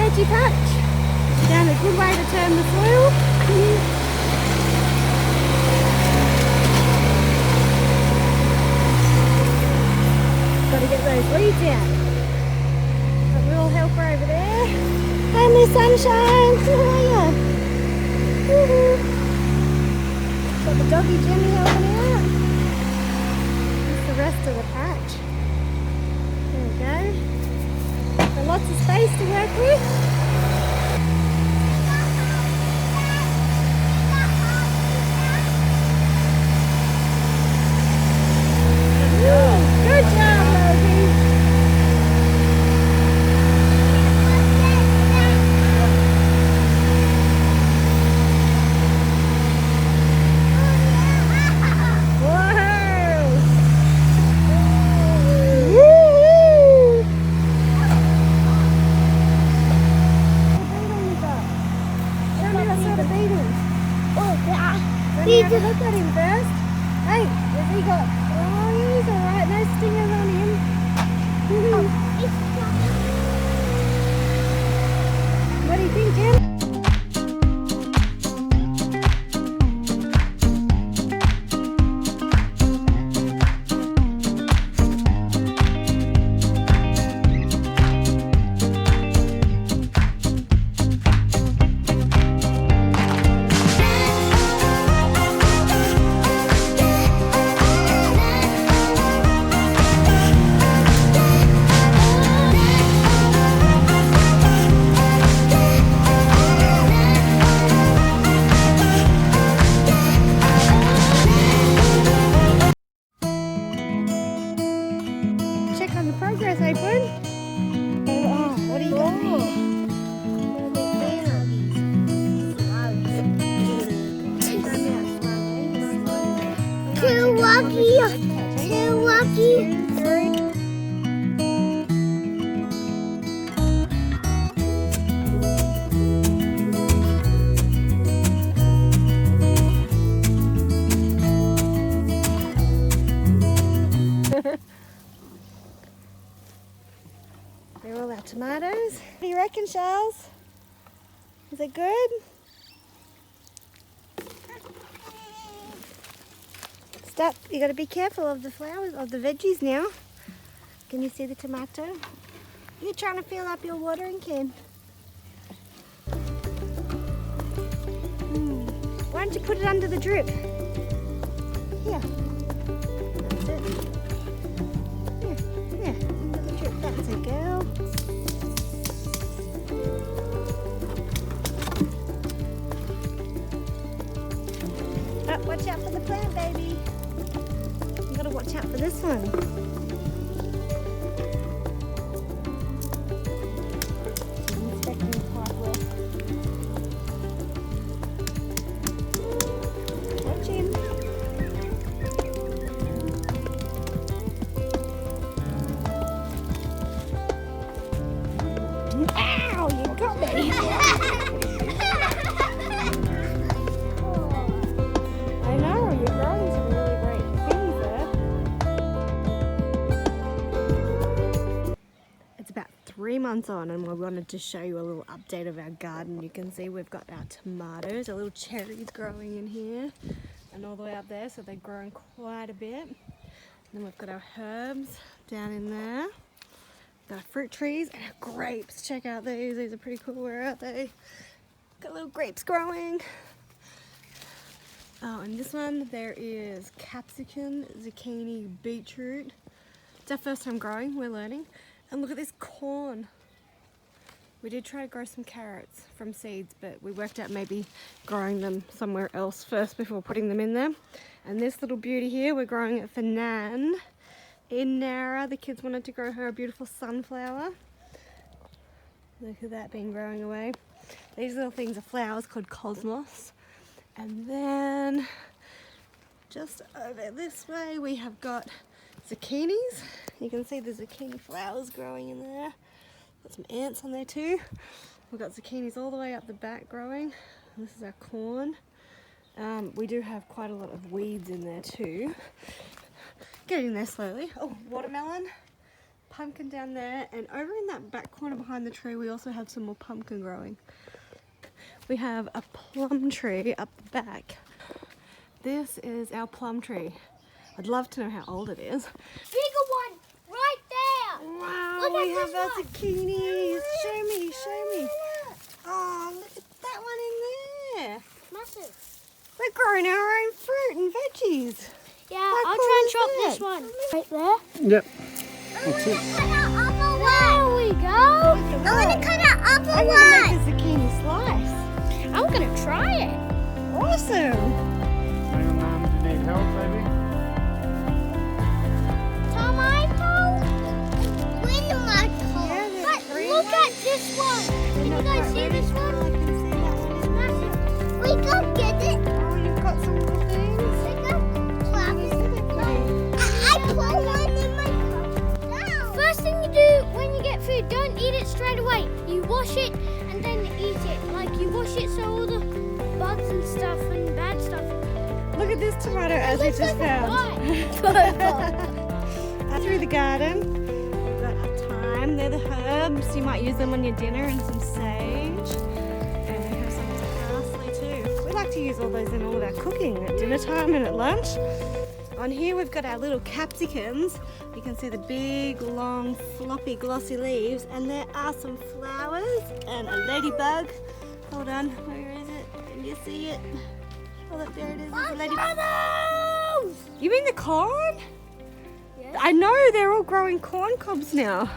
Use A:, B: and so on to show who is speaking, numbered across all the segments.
A: veggie patch. Found a good way to turn the soil. Got to get those weeds out. A real helper over there. Hey, Miss Sunshine, how are you? Woohoo! Got the doggy Jimmy helping out. That's the rest of the patch. There we go. Got lots of space to work with. Good job, Logie. Look at him first. Hey, has he got... Oh, he's alright. No stingers on him. What do you think, Jim? Progress, April. Oh, what do you got?
B: Too lucky. Too lucky.
A: They're all our tomatoes. What do you reckon, Charles? Is it good? Stop. You got to be careful of the flowers, of the veggies now. Can you see the tomato? You're trying to fill up your watering can. Why don't you put it under the drip? Here. That's it. Yeah, under the drip. That's a girl. Oh, watch out for the plant, baby. You gotta watch out for this one. Watch him. Ow! You got me. I know, you're growing some really great things there. It's about 3 months on and we wanted to show you a little update of our garden. You can see we've got our tomatoes, our little cherries growing in here and all the way up there, so they're growing quite a bit. And then we've got our herbs down in there. Got our fruit trees and our grapes. Check out these. These are pretty cool. Where are they? Got little grapes growing. Oh, and this one there is capsicum, zucchini, beetroot. It's our first time growing. We're learning. And look at this corn. We did try to grow some carrots from seeds, but we worked out maybe growing them somewhere else first before putting them in there. And this little beauty here, we're growing it for Nan. In Nara, the kids wanted to grow her a beautiful sunflower. Look at that being growing away. These little things are flowers called cosmos. And then just over this way we have got zucchinis. You can see the zucchini flowers growing in there. Got some ants on there too. We've got zucchinis all the way up the back growing. And this is our corn. We do have quite a lot of weeds in there too. Getting there slowly. Oh, watermelon, pumpkin down there, and over in that back corner behind the tree we also have some more pumpkin growing. We have a plum tree up the back. This is our plum tree. I'd love to know how old it is.
B: Bigger one right there.
A: Wow,
B: Look
A: we
B: at
A: have our
B: this one.
A: zucchinis. Show me, show me. Oh, look at that one in there.
B: Massive.
A: We're growing our own fruit and veggies.
B: Yeah,
A: How
B: I'll
A: cool
B: try and
A: is
B: chop
A: that?
B: this one. Right there.
C: Yep. That's it.
B: There we go. I want to cut an upper
A: I'm
B: one.
A: going to make a zucchini slice.
B: I'm going to try it.
A: Awesome.
C: Hang on, Mum. Do you need help, baby?
B: Tomato.
A: Yeah, they're
B: But
A: green
B: look
A: ones.
B: at this one. Can you
A: Not
B: guys
A: quite
B: see
A: ready.
B: this
A: Oh,
B: one?
A: I can see that one.
B: It's massive. We go get it.
A: Oh, you've got some little things.
B: I put one in my cup. First thing you do when you get food, don't eat it straight away. You wash it and then eat it. Like you wash it so all the bugs and stuff and bad stuff.
A: Look at this tomato as we
B: Looks
A: just
B: like a
A: found.
B: bug.
A: Out through the garden. We've got our thyme. They're the herbs. You might use them on your dinner, and some sage. And we have some parsley too. We like to use all those in all of our cooking at dinner time and at lunch. On here we've got our little capsicums. You can see the big, long, floppy, glossy leaves, and there are some flowers and a ladybug. Hold on, where is it? Can you see it? Oh look, there it is. There's a ladybug. You mean the corn?
B: Yes.
A: I know, they're all growing corn cobs now.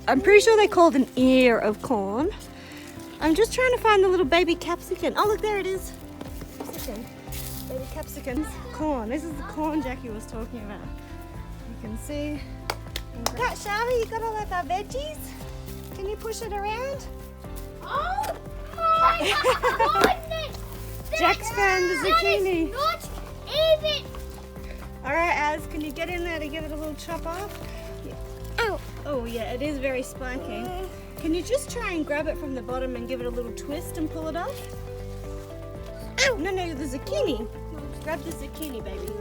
A: I'm pretty sure they're called an ear of corn. I'm just trying to find the little baby capsicum. Oh look, there it is. Capsicum. Baby capsicums. Corn. This is the corn Jackie was talking about. You can see. That Charlie, you got all of our veggies? Can you push it around?
B: Oh my goodness!
A: Jack's found the zucchini.
B: That is not even.
A: Alright, Az, can you get in there to give it a little chop off?
B: Ow.
A: Oh yeah, it is very spiky. Can you just try and grab it from the bottom and give it a little twist and pull it off?
B: Ow.
A: No, the zucchini. Grab the zucchini, baby.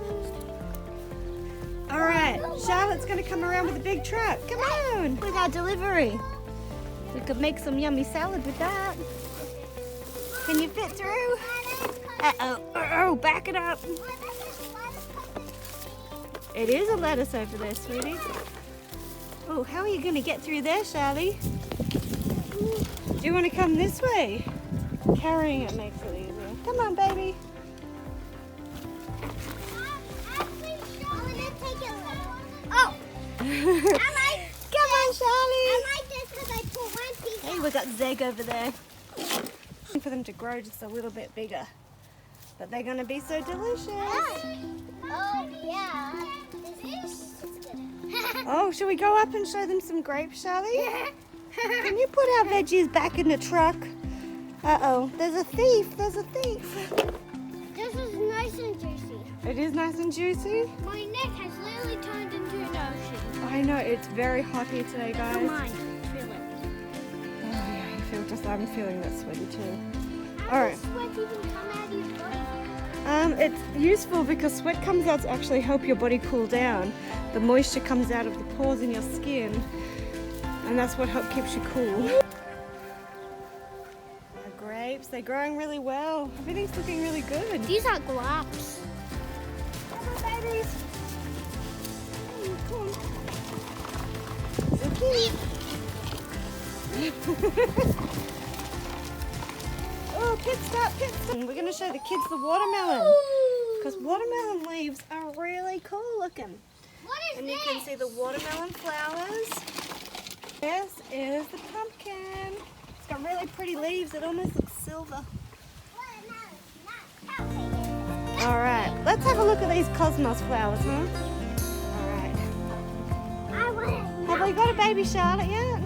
A: Alright, Charlotte's going to come around with a big truck. Come on, with our delivery. We could make some yummy salad with that. Can you fit through? Uh-oh, oh, back it up. It is a lettuce over there, sweetie. Oh, how are you going to get through there, Charlie? Do you want to come this way? Carrying it makes it easier. Come on, baby.
B: Oh.
A: Come on, Charlie.
B: I like this because I put one piece.
A: Hey, we got Zeg over there. For them to grow just a little bit bigger. But they're going to be so delicious.
B: Oh yeah. This is good.
A: Oh, shall we go up and show them some grapes, Charlie? Can you put our veggies back in the truck? Uh-oh, there's a thief. There's a thief.
B: This is nice and juicy.
A: It is nice and juicy.
B: My neck has literally turned into an ocean.
A: I know, it's very hot here today, guys.
B: Don't mind. Feel it.
A: Oh, yeah, you feel I'm feeling that sweaty too.
B: How
A: All right.
B: does sweat even come out of your body?
A: It's useful because sweat comes out to actually help your body cool down. The moisture comes out of the pores in your skin, and that's what keeps you cool. Our grapes, they're growing really well. Everything's looking really good.
B: These are grapes.
A: Come on, babies. Come on. Zucchini. Oh, pit stop. We're going to show the kids the watermelon. Because watermelon leaves are really cool looking.
B: What is
A: And
B: this?
A: you can see the watermelon flowers. This is the pumpkin. It's got really pretty leaves. It almost looks silver. All right, let's have a look at these cosmos flowers, huh? All right.
B: I want
A: Have we got a baby Charlotte yet?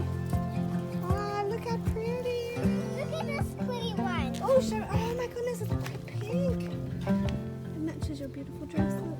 A: Oh, look how pretty.
B: Look at this pretty one.
A: Oh, oh my goodness, it's like pink. It matches your beautiful dress, look.